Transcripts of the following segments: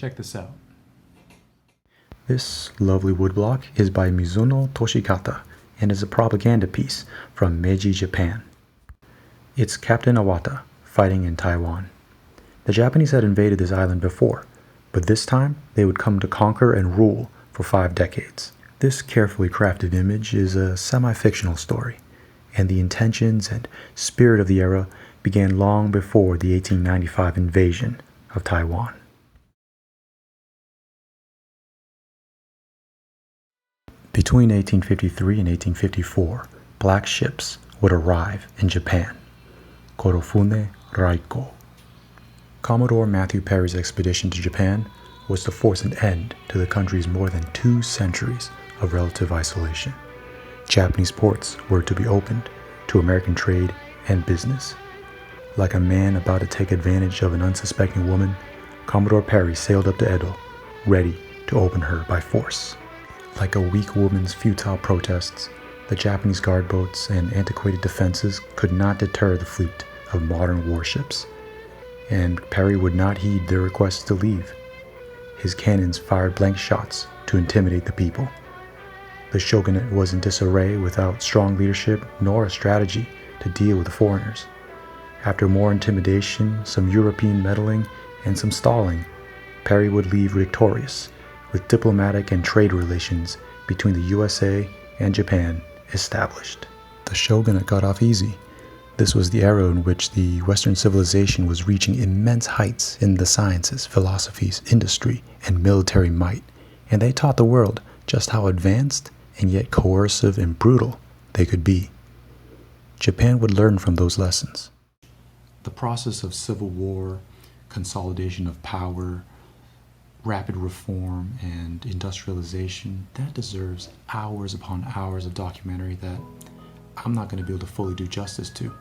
Check this out. This lovely woodblock is by Mizuno Toshikata and is a propaganda piece from Meiji Japan. It's Captain Awata fighting in Taiwan. The Japanese had invaded this island before, but this time they would come to conquer and rule for 5 decades. This carefully crafted image is a semi-fictional story, and the intentions and spirit of the era began long before the 1895 invasion of Taiwan. Between 1853 and 1854, black ships would arrive in Japan. Korofune Raiko. Commodore Matthew Perry's expedition to Japan was to force an end to the country's more than 2 centuries of relative isolation. Japanese ports were to be opened to American trade and business. Like a man about to take advantage of an unsuspecting woman, Commodore Perry sailed up to Edo, ready to open her by force. Like a weak woman's futile protests, the Japanese guard boats and antiquated defenses could not deter the fleet of modern warships, and Perry would not heed their requests to leave. His cannons fired blank shots to intimidate the people. The shogunate was in disarray without strong leadership nor a strategy to deal with the foreigners. After more intimidation, some European meddling, and some stalling, Perry would leave victorious, with diplomatic and trade relations between the USA and Japan established. The shogunate got off easy. This was the era in which the Western civilization was reaching immense heights in the sciences, philosophies, industry, and military might, and they taught the world just how advanced and yet coercive and brutal they could be. Japan would learn from those lessons. The process of civil war, consolidation of power, rapid reform, and industrialization, that deserves hours upon hours of documentary that I'm not going to be able to fully do justice to.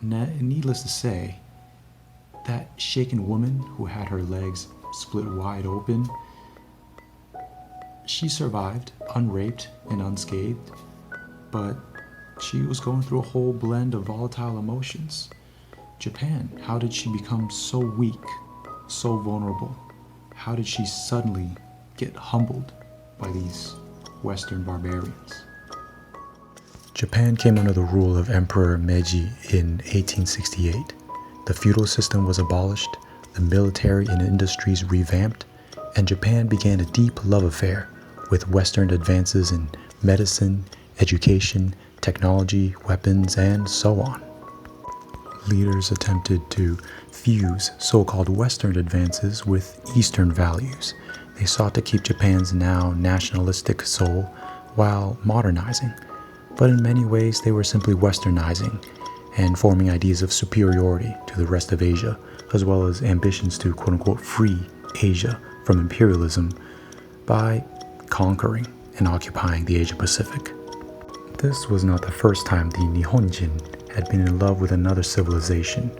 Needless to say, that shaken woman who had her legs split wide open, she survived, unraped and unscathed, but she was going through a whole blend of volatile emotions. Japan, how did she become so weak, so vulnerable? How did she suddenly get humbled by these Western barbarians? Japan came under the rule of Emperor Meiji in 1868. The feudal system was abolished, the military and industries revamped, and Japan began a deep love affair with Western advances in medicine, education, technology, weapons, and so on. Leaders attempted to fuse so-called Western advances with Eastern values. They sought to keep Japan's now nationalistic soul while modernizing, but in many ways they were simply Westernizing and forming ideas of superiority to the rest of Asia, as well as ambitions to quote-unquote free Asia from imperialism by conquering and occupying the Asia Pacific. This was not the first time the Nihonjin had been in love with another civilization.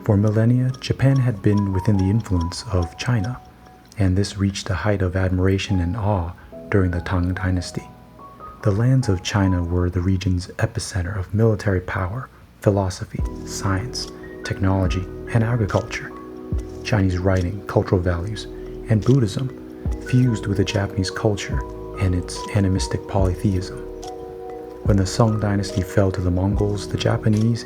For millennia, Japan had been within the influence of China, and this reached a height of admiration and awe during the Tang Dynasty. The lands of China were the region's epicenter of military power, philosophy, science, technology, and agriculture. Chinese writing, cultural values, and Buddhism fused with the Japanese culture and its animistic polytheism. When the Song dynasty fell to the Mongols, the Japanese,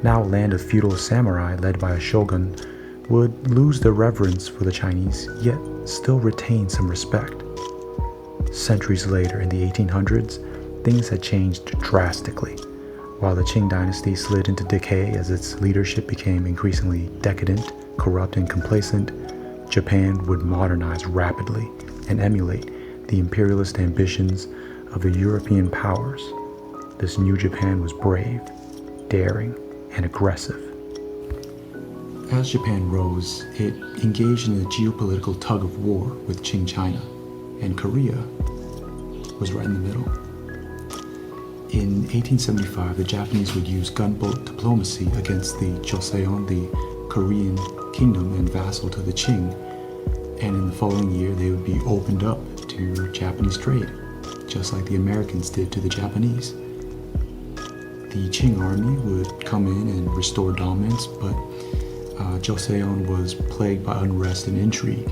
now land of feudal samurai led by a shogun, would lose their reverence for the Chinese, yet still retain some respect. Centuries later, in the 1800s, things had changed drastically. While the Qing dynasty slid into decay as its leadership became increasingly decadent, corrupt, and complacent, Japan would modernize rapidly and emulate the imperialist ambitions of the European powers. This new Japan was brave, daring, and aggressive. As Japan rose, it engaged in a geopolitical tug of war with Qing China, and Korea was right in the middle. In 1875, the Japanese would use gunboat diplomacy against the Joseon, the Korean kingdom and vassal to the Qing, and in the following year they would be opened up to Japanese trade, just like the Americans did to the Japanese. The Qing army would come in and restore dominance, but Joseon was plagued by unrest and intrigue,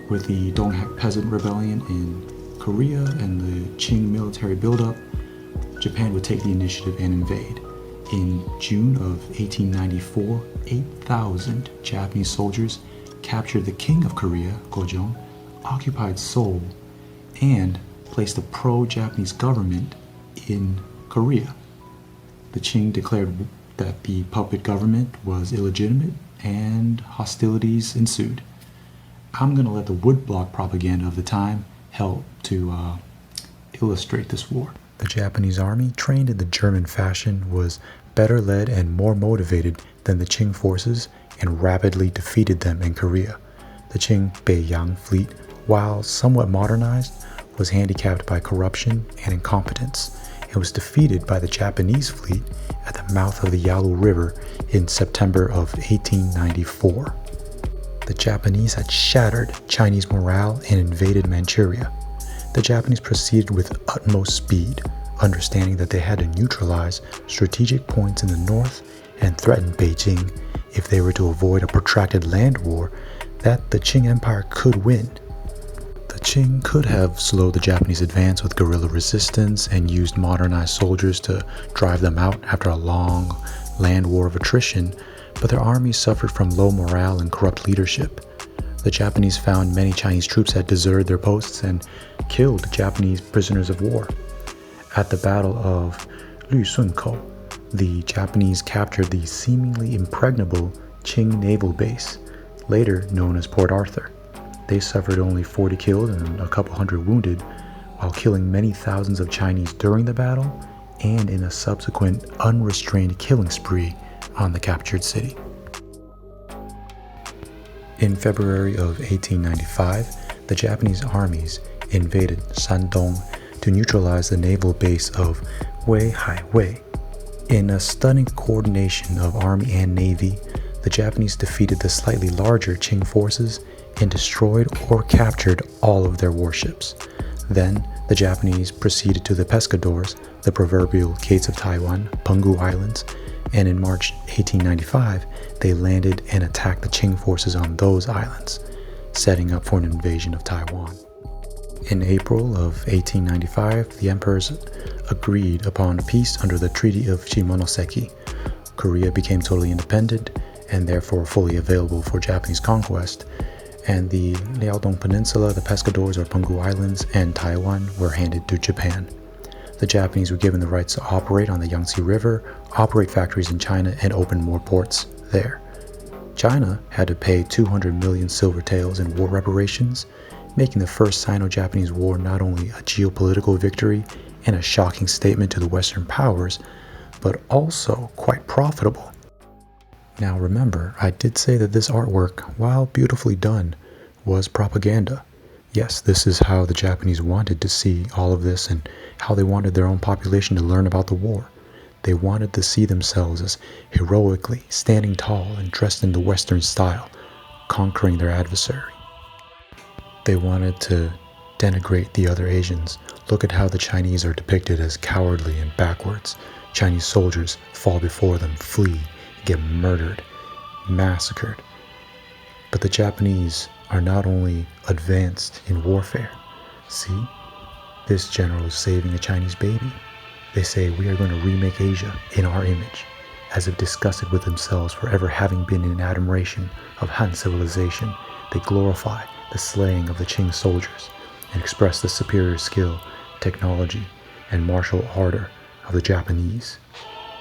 With the Dong Peasant Rebellion in Korea and the Qing military buildup, Japan would take the initiative and invade. In June of 1894, 8,000 Japanese soldiers captured the King of Korea, Gojong, occupied Seoul, and placed a pro-Japanese government in Korea. The Qing declared that the puppet government was illegitimate, and hostilities ensued. I'm going to let the woodblock propaganda of the time help to illustrate this war. The Japanese army, trained in the German fashion, was better led and more motivated than the Qing forces and rapidly defeated them in Korea. The Qing Beiyang fleet, while somewhat modernized, was handicapped by corruption and incompetence and was defeated by the Japanese fleet at the mouth of the Yalu River in September of 1894. The Japanese had shattered Chinese morale and invaded Manchuria. The Japanese proceeded with utmost speed, understanding that they had to neutralize strategic points in the north and threaten Beijing if they were to avoid a protracted land war that the Qing Empire could win. The Qing could have slowed the Japanese advance with guerrilla resistance and used modernized soldiers to drive them out after a long land war of attrition, but their army suffered from low morale and corrupt leadership. The Japanese found many Chinese troops had deserted their posts and killed Japanese prisoners of war. At the Battle of Lusunkou, the Japanese captured the seemingly impregnable Qing naval base, later known as Port Arthur. They suffered only 40 killed and a couple hundred wounded, while killing many thousands of Chinese during the battle and in a subsequent unrestrained killing spree on the captured city. In February of 1895, the Japanese armies invaded Shandong to neutralize the naval base of Weihaiwei. In a stunning coordination of army and navy, the Japanese defeated the slightly larger Qing forces and destroyed or captured all of their warships. Then, the Japanese proceeded to the Pescadores, the proverbial gates of Taiwan, Penghu Islands, and in March 1895, they landed and attacked the Qing forces on those islands, setting up for an invasion of Taiwan. In April of 1895, the emperors agreed upon a peace under the Treaty of Shimonoseki. Korea became totally independent and therefore fully available for Japanese conquest, and the Liaodong Peninsula, the Pescadores or Penghu Islands, and Taiwan were handed to Japan. The Japanese were given the rights to operate on the Yangtze River, operate factories in China, and open more ports there. China had to pay 200 million silver taels in war reparations, making the First Sino-Japanese War not only a geopolitical victory and a shocking statement to the Western powers, but also quite profitable. Now remember, I did say that this artwork, while beautifully done, was propaganda. Yes, this is how the Japanese wanted to see all of this and how they wanted their own population to learn about the war. They wanted to see themselves as heroically standing tall and dressed in the Western style, conquering their adversary. They wanted to denigrate the other Asians. Look at how the Chinese are depicted as cowardly and backwards. Chinese soldiers fall before them, flee, get murdered, massacred. But the Japanese are not only advanced in warfare. See, this general is saving a Chinese baby. They say, we are going to remake Asia in our image, as if disgusted with themselves for ever having been in admiration of Han civilization. They glorify the slaying of the Qing soldiers and express the superior skill, technology, and martial ardor of the Japanese.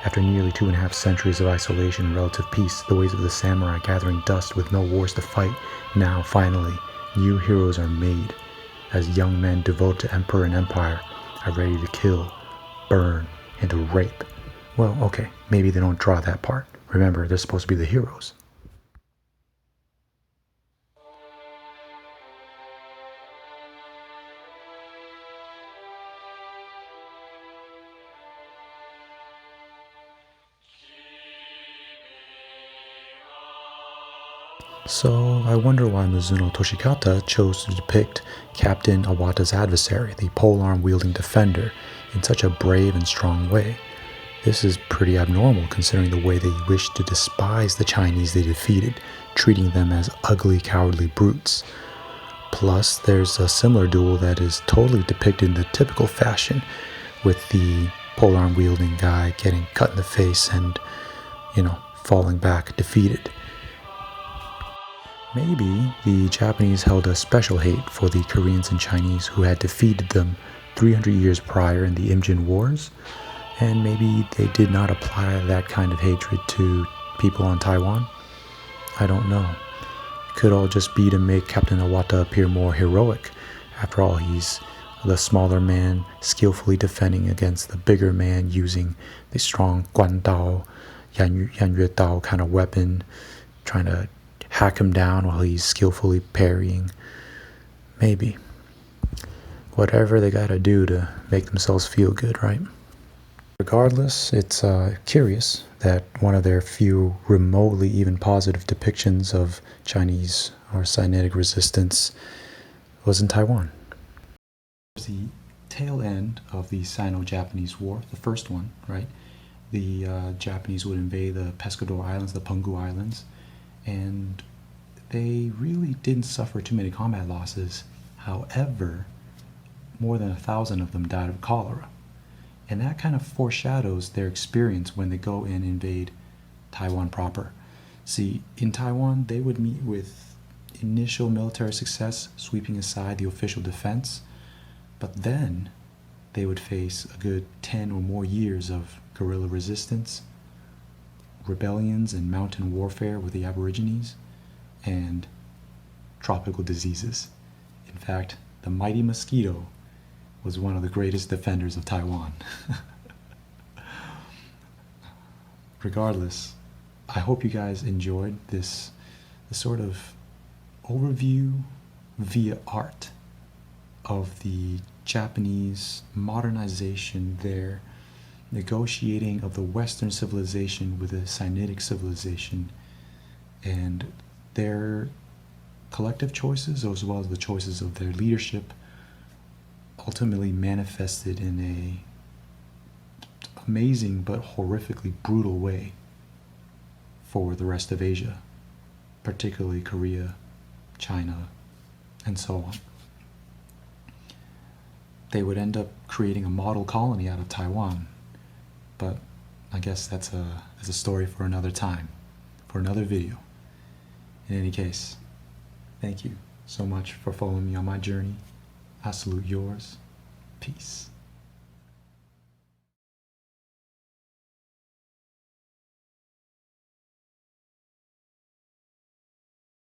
After nearly 2.5 centuries of isolation and relative peace, the ways of the samurai gathering dust with no wars to fight, now finally, new heroes are made, as young men devoted to emperor and empire are ready to kill, burn, and to rape. Well, okay, maybe they don't draw that part. Remember, they're supposed to be the heroes. So I wonder why Mizuno Toshikata chose to depict Captain Awata's adversary, the polearm-wielding defender, in such a brave and strong way. This is pretty abnormal considering the way they wished to despise the Chinese they defeated, treating them as ugly, cowardly brutes. Plus, there's a similar duel that is totally depicted in the typical fashion, with the polearm wielding guy getting cut in the face and, falling back defeated. Maybe the Japanese held a special hate for the Koreans and Chinese who had defeated them 300 years prior in the Imjin Wars, and maybe they did not apply that kind of hatred to people on Taiwan. I don't know. It could all just be to make Captain Awata appear more heroic. After all, he's the smaller man skillfully defending against the bigger man using the strong Guan Dao, Yan Yue Dao kind of weapon, trying to hack him down while he's skillfully parrying. Maybe. Whatever they gotta do to make themselves feel good, right? Regardless, it's curious that one of their few remotely even positive depictions of Chinese or Sinitic resistance was in Taiwan. The tail end of the Sino-Japanese War, the first one, right? The Japanese would invade the Pescador Islands, the Penghu Islands, and they really didn't suffer too many combat losses. However, more than 1,000 of them died of cholera. And that kind of foreshadows their experience when they go and invade Taiwan proper. See, in Taiwan, they would meet with initial military success, sweeping aside the official defense, but then they would face a good 10 or more years of guerrilla resistance, rebellions and mountain warfare with the Aborigines, and tropical diseases. In fact, the mighty mosquito was one of the greatest defenders of Taiwan. Regardless, I hope you guys enjoyed this sort of overview via art of the Japanese modernization, their negotiating of the Western civilization with the Sinitic civilization, and their collective choices as well as the choices of their leadership ultimately manifested in a amazing but horrifically brutal way for the rest of Asia, particularly Korea, China, and so on. They would end up creating a model colony out of Taiwan, but I guess that's a story for another time, for another video. In any case, thank you so much for following me on my journey. I salute yours. Peace.